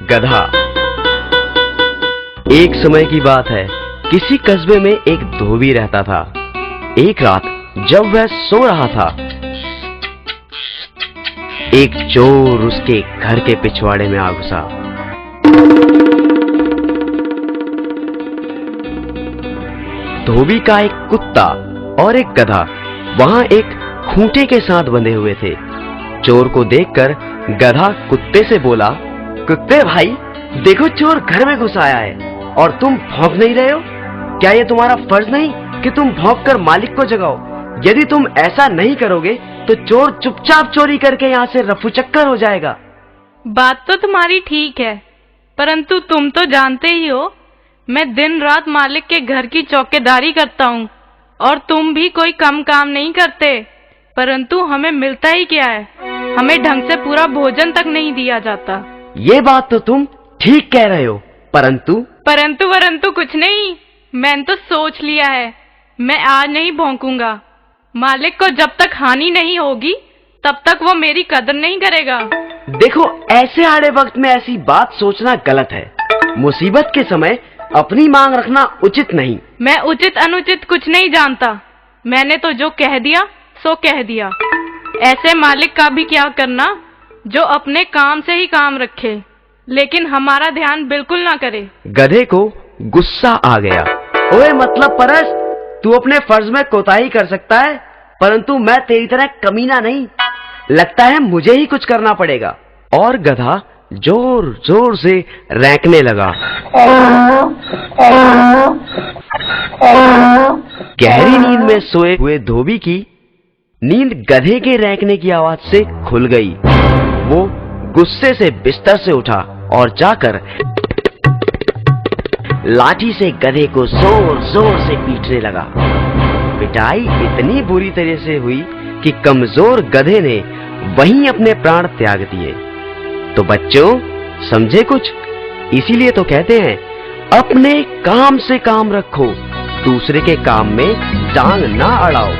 गधा। एक समय की बात है, किसी कस्बे में एक धोबी रहता था। एक रात जब वह सो रहा था, एक चोर उसके घर के पिछवाड़े में आ घुसा। धोबी का एक कुत्ता और एक गधा वहां एक खूंटे के साथ बंधे हुए थे। चोर को देखकर गधा कुत्ते से बोला, कुत्ते भाई, देखो चोर घर में घुस आया है और तुम भौंक नहीं रहे हो। क्या ये तुम्हारा फर्ज नहीं कि तुम भौंक कर मालिक को जगाओ? यदि तुम ऐसा नहीं करोगे तो चोर चुपचाप चोरी करके यहाँ से रफूचक्कर हो जाएगा। बात तो तुम्हारी ठीक है, परंतु तुम तो जानते ही हो मैं दिन रात मालिक के घर की चौकीदारी करता हूँ और तुम भी कोई कम काम नहीं करते, परंतु हमें मिलता ही क्या है? हमें ढंग से पूरा भोजन तक नहीं दिया जाता। ये बात तो तुम ठीक कह रहे हो, परंतु कुछ नहीं। मैंने तो सोच लिया है, मैं आज नहीं भौंकूंगा। मालिक को जब तक हानि नहीं होगी तब तक वो मेरी कदर नहीं करेगा। देखो, ऐसे आड़े वक्त में ऐसी बात सोचना गलत है। मुसीबत के समय अपनी मांग रखना उचित नहीं। मैं उचित अनुचित कुछ नहीं जानता। मैंने तो जो कह दिया सो कह दिया। ऐसे मालिक का भी क्या करना जो अपने काम से ही काम रखे, लेकिन हमारा ध्यान बिल्कुल ना करे। गधे को गुस्सा आ गया। ओए मतलब परस, तू अपने फर्ज में कोताही कर सकता है, परंतु मैं तेरी तरह कमीना नहीं। लगता है मुझे ही कुछ करना पड़ेगा। और गधा जोर जोर से रैंकने लगा। गहरी नींद में सोए हुए धोबी की नींद गधे के रैंकने की आवाज से खुल गई। वो गुस्से से बिस्तर से उठा और जाकर लाठी से गधे को जोर जोर से पीटने लगा। पिटाई इतनी बुरी तरह से हुई कि कमजोर गधे ने वहीं अपने प्राण त्याग दिए। तो बच्चों, समझे कुछ? इसीलिए तो कहते हैं, अपने काम से काम रखो, दूसरे के काम में टांग ना अड़ाओ।